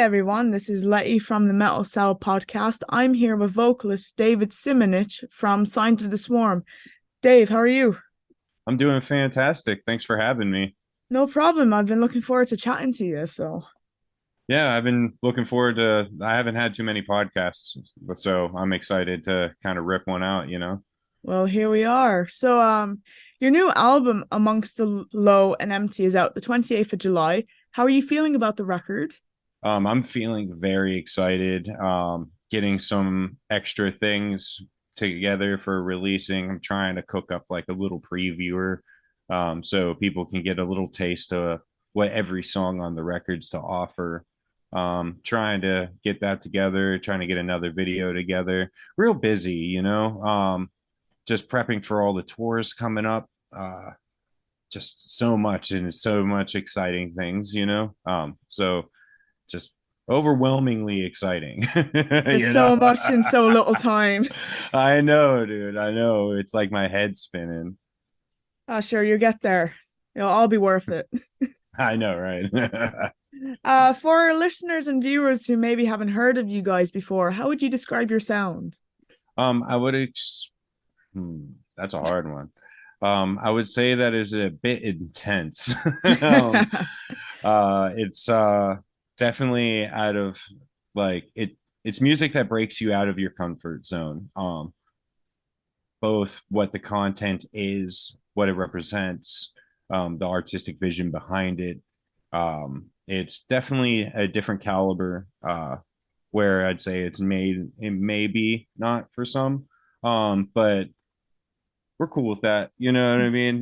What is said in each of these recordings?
everyone, this is Letty from the Metal Cell podcast. I'm here with vocalist David Simonich from Sign to the Swarm. Dave, how are you? I'm doing fantastic. Thanks for having me. No problem. I've been looking forward to chatting to you. So, Yeah, I've been looking forward to, I haven't had too many podcasts, but so I'm excited to kind of rip one out. well, here we are. Your new album, Amongst the Low and Empty, is out the 28th of July. How are you feeling about the record? I'm feeling very excited. Getting some extra things together for releasing. I'm trying to cook up like a little previewer, so people can get a little taste of what every song on the record's to offer. Trying to get that together, trying to get another video together. Real busy. Just prepping for all the tours coming up. Just so much and so much exciting things. So just overwhelmingly exciting. There's you know so much in so little time. I know, dude. I know. It's like my head spinning. Sure, you get there. It'll all be worth it. I know, right? For listeners and viewers who maybe haven't heard of you guys before, how would you describe your sound? I would that's a hard one. I would say that is a bit intense. It's definitely out of like it's music that breaks you out of your comfort zone. Both what the content is, what it represents, the artistic vision behind it. It's definitely a different caliber, where I'd say it may be not for some, but we're cool with that. You know what I mean?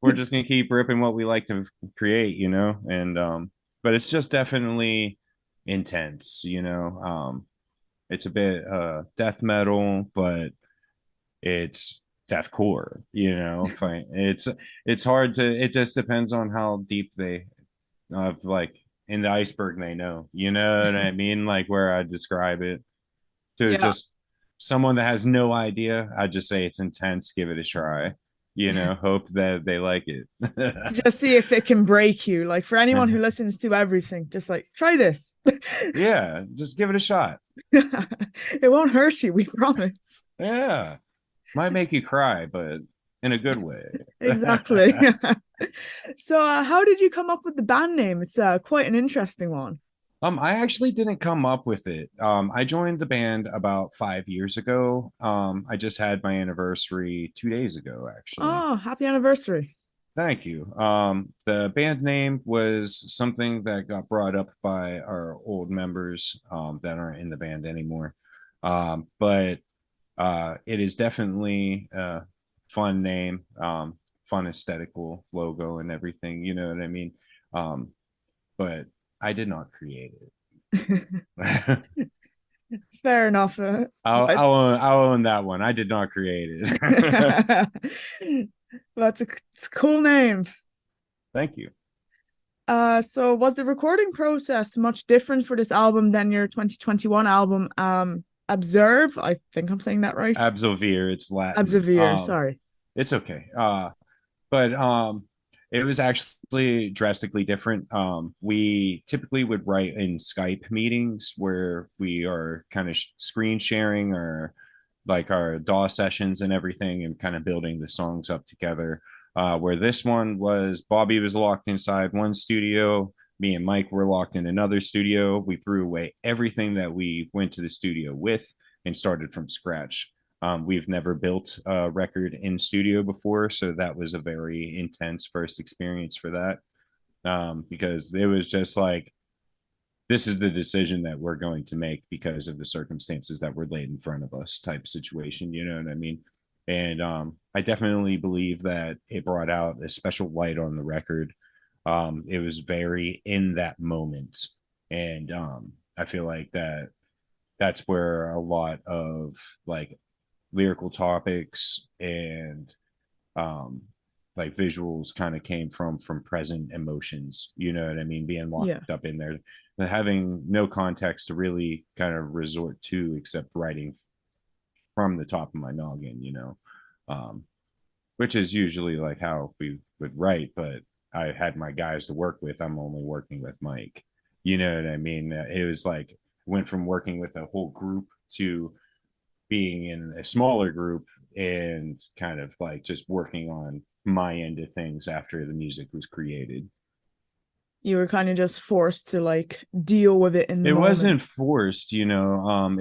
We're just gonna keep ripping what we like to create. And but it's just definitely intense. It's a bit death metal, but it's deathcore. Fine. It's hard to, it just depends on how deep they like in the iceberg they know. You know what I mean? Like where I describe it to Yeah, just someone that has no idea, I just say it's intense, give it a try. Hope that they like it. just see if it can break you. Like for anyone who listens to everything, just like try this. Yeah, just give it a shot. It won't hurt you, we promise. Yeah, might make you cry, but in a good way. Exactly. How did you come up with the band name? It's quite an interesting one. I actually didn't come up with it. I joined the band about 5 years ago. I just had my anniversary 2 days ago, actually. Oh, happy anniversary. Thank you. The band name was something that got brought up by our old members that aren't in the band anymore. But it is definitely a fun name, fun aesthetical logo and everything. You know what I mean? But I did not create it. Fair enough. But I'll own that one. I did not create it. that's it's a cool name. Thank you. So was the recording process much different for this album than your 2021 album? Observe, I think I'm saying that right. Absolvere, it's Latin. Observe, sorry. It's okay. But it was actually drastically different. We typically would write in Skype meetings where we are kind of screen sharing or like our DAW sessions and everything and kind of building the songs up together. Where this one was Bobby was locked inside one studio, me and Mike were locked in another studio. We threw away everything that we went to the studio with and started from scratch. We've never built a record in studio before, so that was a very intense first experience for that. Because it was just like, this is the decision that we're going to make because of the circumstances that were laid in front of us type situation. You know what I mean? And I definitely believe that it brought out a special light on the record. It was very in that moment. And I feel like that's where a lot of like lyrical topics and um like visuals kind of came from present emotions, you know what I mean, being Yeah. locked up in there, having no context to really kind of resort to except writing from the top of my noggin. um which is usually like how we would write, but I had my guys to work with. I'm only working with Mike, You know what I mean? It was like went from working with a whole group to being in a smaller group and kind of like just working on my end of things after the music was created. You were kind of just forced to like deal with it in the It moment. wasn't forced, it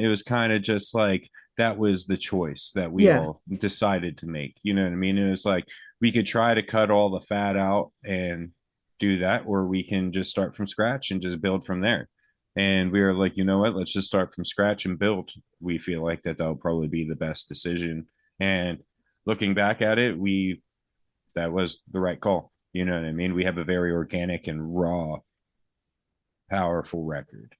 was kind of just like that was the choice that we Yeah. all decided to make. You know what I mean? It was like we could try to cut all the fat out and do that, or we can just start from scratch and just build from there. And we were like, you know what, let's just start from scratch and build. We feel like that'll probably be the best decision. And looking back at it, we that was the right call. You know what I mean? We have a very organic and raw, powerful record.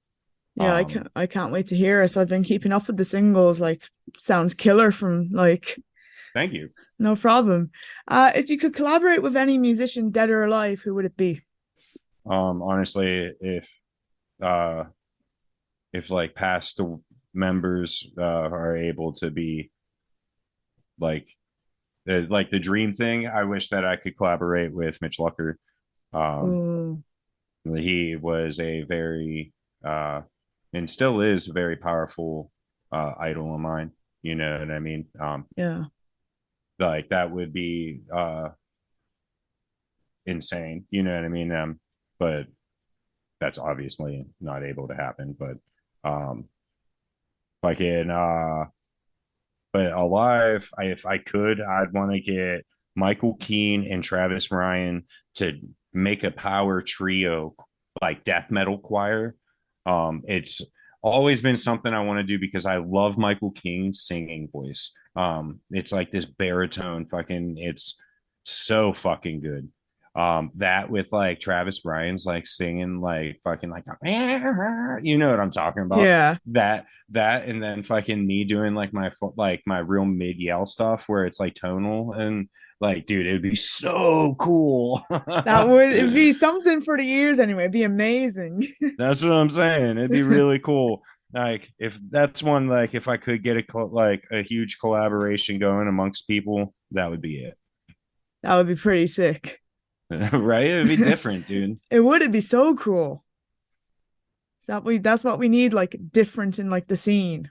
Yeah, um I can't wait to hear it. So I've been keeping up with the singles, like sounds killer from like Thank you. no problem. If you could collaborate with any musician, dead or alive, who would it be? Honestly, uh if like past members are able to be like like the dream thing, I wish that I could collaborate with Mitch Lucker. um Oh, he was a very and still is a very powerful idol of mine. You know what I mean? yeah. Like that would be insane. You know what I mean? But that's obviously not able to happen. But like in but alive, if I could, I'd want to get Michael Keane and Travis Ryan to make a power trio, like death metal choir. It's always been something I want to do because I love Michael King's singing voice. It's like this baritone, fucking, it's so fucking good. That with like Travis Ryan's like singing like fucking like you know what I'm talking about. Yeah, That and then fucking me doing like my real mid yell stuff where it's like tonal and like dude, it'd be so cool. that would it'd be something for the ears anyway. It'd be amazing. That's what I'm saying. It'd be really cool. Like if that's one, like if I could get like a huge collaboration going amongst people, that would be it. That would be pretty sick. Right? It'd be different, dude. It would. It'd be so cool. That's what we need, like different in like the scene.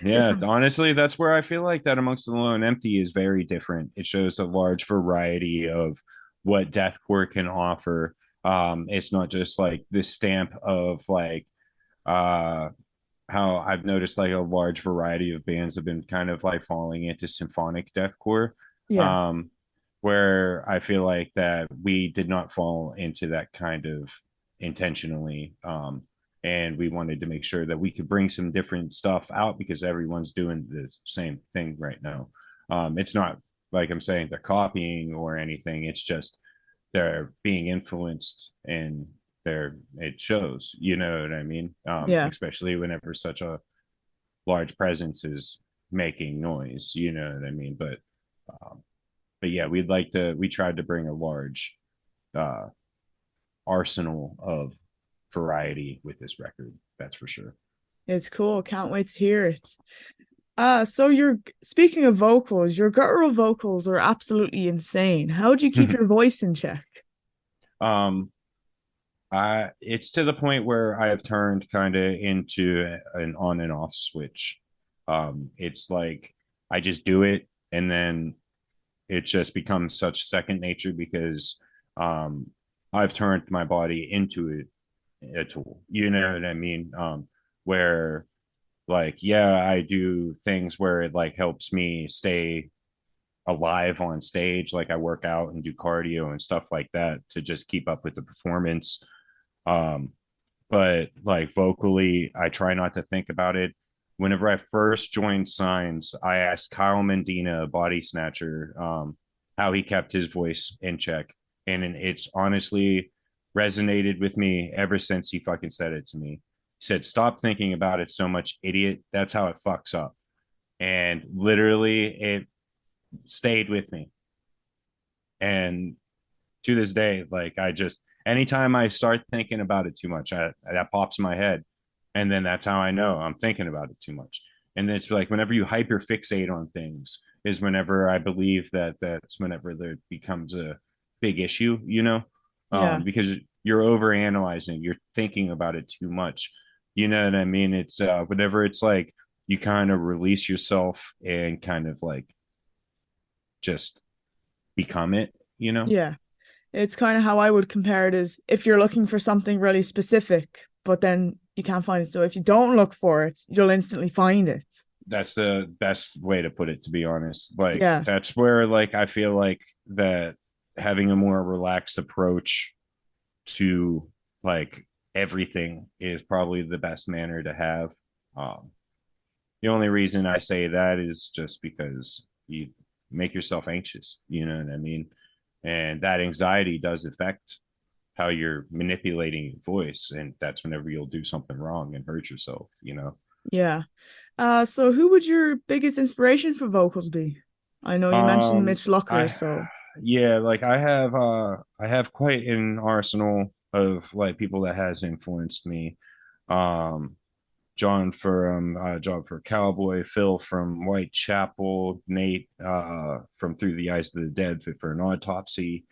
Yeah, Different. honestly, that's where I feel like that amongst the low and empty is very different. It shows a large variety of what deathcore can offer. It's not just like this stamp of like uh how I've noticed like a large variety of bands have been kind of like falling into symphonic deathcore. Yeah. Um, where I feel like that we did not fall into that kind of intentionally. And we wanted to make sure that we could bring some different stuff out because everyone's doing the same thing right now. It's not like I'm saying they're copying or anything. It's just they're being influenced and it shows, you know what I mean? Yeah. Especially whenever such a large presence is making noise, you know what I mean? Um, but yeah, we tried to bring a large uh, arsenal of variety with this record. That's for sure. It's cool. Can't wait to hear it. So you're speaking of vocals, your guttural vocals are absolutely insane. How do you keep your voice in check? um, it's to the point where I have turned kind of into an on and off switch. It's like I just do it, and then it just becomes such second nature because um, I've turned my body into a tool. You know what I mean? Where like yeah, I do things where it like helps me stay alive on stage. Like I work out and do cardio and stuff like that to just keep up with the performance. Um, but like vocally, I try not to think about it. Whenever I first joined Signs, I asked Kyle Mendina, a body snatcher, how he kept his voice in check. And it's honestly resonated with me ever since he fucking said it to me. He said, "Stop thinking about it so much, idiot. That's how it fucks up." And literally, it stayed with me. And to this day, like I just anytime I start thinking about it too much, that pops in my head, and then that's how I know I'm thinking about it too much. And it's like whenever you hyperfixate on things is whenever I believe that that's whenever there becomes a big issue, Yeah. because you're over analyzing, you're thinking about it too much. You know what I mean? It's whatever. It's like you kind of release yourself and kind of like just become it, you know? Yeah. It's kind of how I would compare it is if you're looking for something really specific, but then you can't find it. So if you don't look for it, you'll instantly find it. That's the best way to put it, to be honest. Like Yeah. that's where like I feel like that having a more relaxed approach to like everything is probably the best manner to have. Um, the only reason I say that is just because you make yourself anxious, you know what I mean? And that anxiety does affect how you're manipulating your voice. And that's whenever you'll do something wrong and hurt yourself, you know? Yeah. So who would your biggest inspiration for vocals be? I know you mentioned Um, Mitch Lucker, I, so yeah, like I have quite an arsenal of like people that has influenced me. Um, John for Cowboy, Phil from Whitechapel, Nate from Through the Eyes of the Dead for an Autopsy.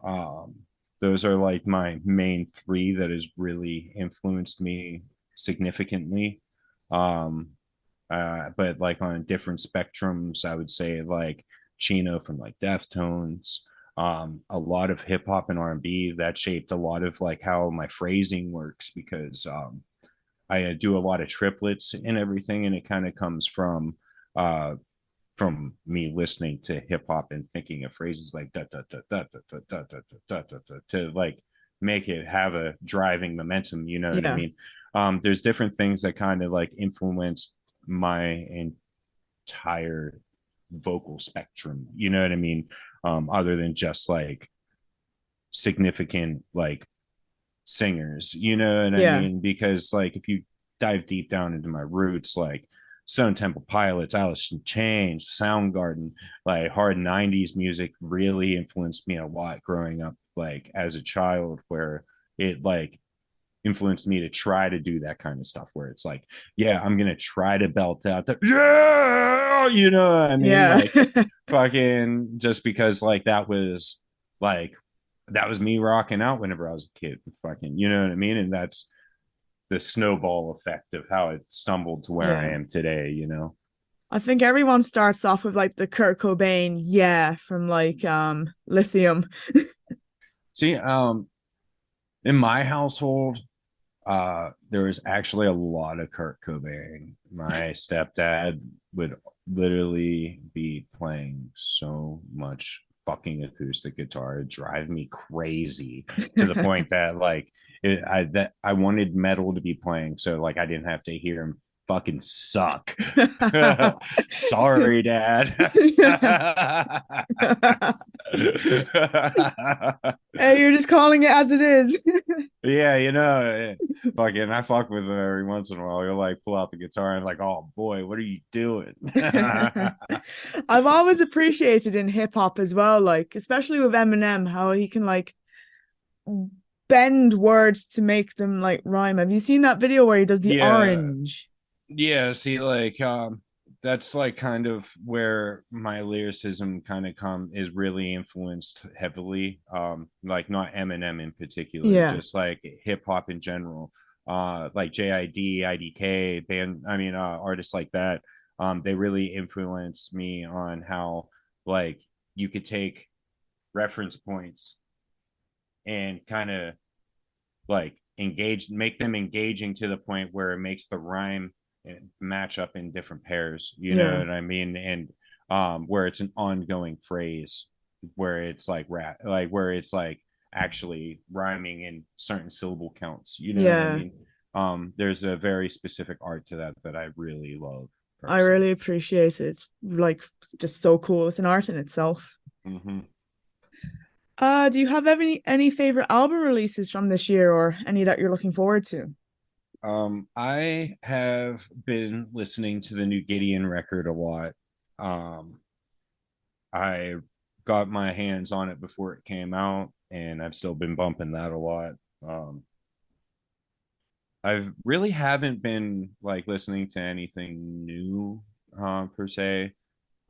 Um, those are like my main three that has really influenced me significantly. Um, but like on different spectrums, I would say like Chino from like Deftones, a lot of hip hop and R&B that shaped a lot of like how my phrasing works because I do a lot of triplets and everything, and it kind of comes uh, from me listening to hip hop and thinking of phrases like da da da da da da da da da da da to like make it have a driving momentum. You know what I yeah. mean? There's different things that kind of like influenced my entire vocal spectrum. You know what I mean? Other than just like significant like singers, you know what I Yeah. mean? Because like if you dive deep down into my roots, like Stone Temple Pilots, Alice in Chains, Soundgarden, like hard 90s music really influenced me a lot growing up, like as a child, where it like influenced me to try to do that kind of stuff where it's like, yeah, I'm gonna try to belt out the yeah, you know what I mean? Yeah. Like fucking just because like that was me rocking out whenever I was a kid. Fucking, you know what I mean? And that's the snowball effect of how it stumbled to where I Yeah. am today, you know? I think everyone starts off with like the Kurt Cobain, yeah, from like Lithium. See, in my household, there was actually a lot of Kurt Cobain. My stepdad would literally be playing so much fucking acoustic guitar, it drive me crazy to the point that like I wanted metal to be playing, so like I didn't have to hear him fucking suck. Sorry, Dad. Hey, you're just calling it as it is. Yeah, you know, fucking, I fuck with him every once in a while. He'll like pull out the guitar and like, oh boy, what are you doing? I've always appreciated in hip hop as well, like especially with Eminem, how he can like bend words to make them like rhyme. Have you seen that video where he does the Yeah, orange? yeah. See, like, that's like kind of where my lyricism kind of come is really influenced heavily. Like not Eminem in particular, Yeah, just like hip hop in general. Like JID, IDK, band. I mean, artists like that. They really influenced me on how like you could take reference points and kind of like make them engaging to the point where it makes the rhyme match up in different pairs. You know yeah, what I mean? And where it's an ongoing phrase, where it's like rap, like where it's like actually rhyming in certain syllable counts. You know what I yeah. mean? There's a very specific art to that that I really love I personally. really appreciate it. It's like just so cool. It's an art in itself. Mm-hmm. Do you have any favorite album releases from this year or any that you're looking forward to? I have been listening to the new Gideon record a lot. Um, I got my hands on it before it came out, and I've still been bumping that a lot. Um, I really haven't been like listening to anything new per se.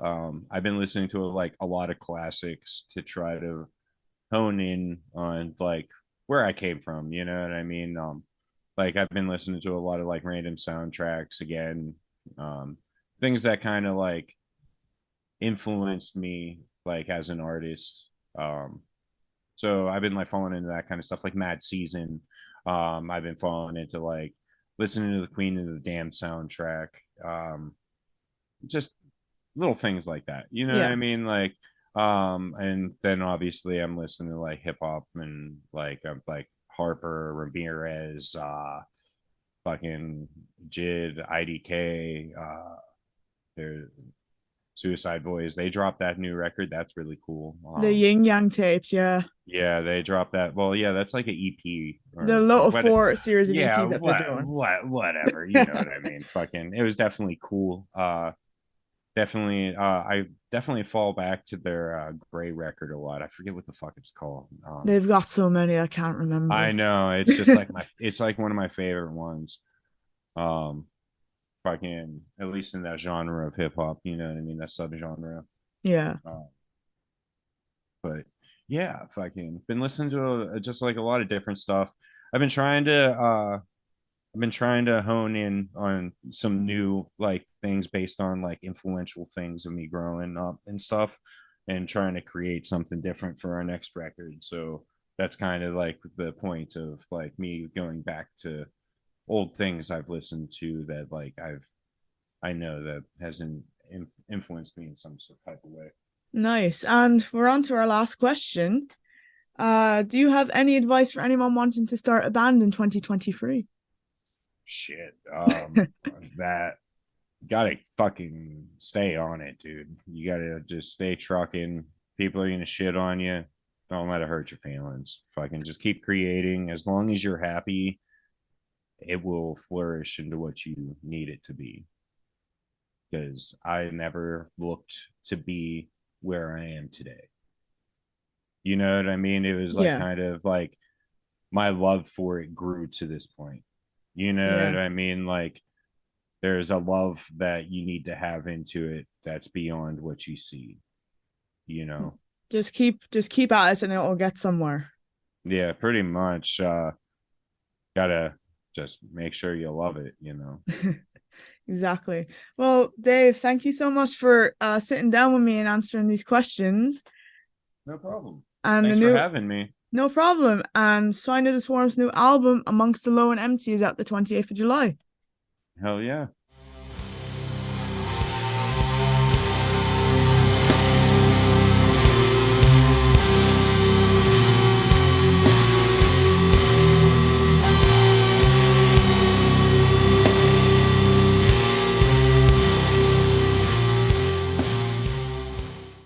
I've been listening to like a lot of classics to try to hone in on like where I came from, you know what I mean? Like I've been listening to a lot of like random soundtracks again, um, things that kind of like influenced me like as an artist. So I've been like falling into that kind of stuff, like Mad Season. I've been falling into like listening to the Queen of the Damned soundtrack. Just little things like that. You know what Yeah. I mean? Like, and then obviously I'm listening to like hip hop and like I'm like Harper, Ramirez, fucking Jid, IDK, they're Suicide Boys. They dropped that new record. That's really cool. The Yin Yang tapes, yeah. Yeah, they dropped that. Well, yeah, that's like an EP The or Little what? Four series of Yeah, EPs that they're doing. whatever. You know what I mean? Fucking, it was definitely cool. Definitely. I definitely fall back to their Gray record a lot. I forget what the fuck it's called. They've got so many I can't I remember. know it's just like it's like one of my favorite ones. Um, fucking, at least in that genre of hip hop. You know what I mean? That subgenre. Yeah. Uh, but yeah, fucking been listening to just like a lot of different stuff. I've been trying to I've been trying to hone in on some new like things based on like influential things of me growing up and stuff, and trying to create something different for our next record. So that's kind of like the point of like me going back to old things I've listened to that like I know that hasn't influenced me in some type of way. Nice. And we're on to our last question. Do you have any advice for anyone wanting to start a band in 2023? Shit. That gotta fucking stay on it, dude. You gotta just stay trucking. People are gonna shit on you. Don't let it hurt your feelings. Fucking just keep creating. As long as you're happy, it will flourish into what you need it to be. Because I never looked to be where I am today. You know what I mean? It was like Yeah. kind of like my love for it grew to this point. You know Yeah. what I mean? Like there's a love that you need to have into it that's beyond what you see, you know. Just keep at it and it'll get somewhere. Yeah, pretty much. Gotta just make sure you love it, you know. Exactly. Well, Dave, thank you so much for sitting down with me and answering these questions. No problem. And the Thanks for new having me. No problem. And Sign of the Swarm's new album, Amongst the Low and Empty, is out the 28th of July. Hell yeah.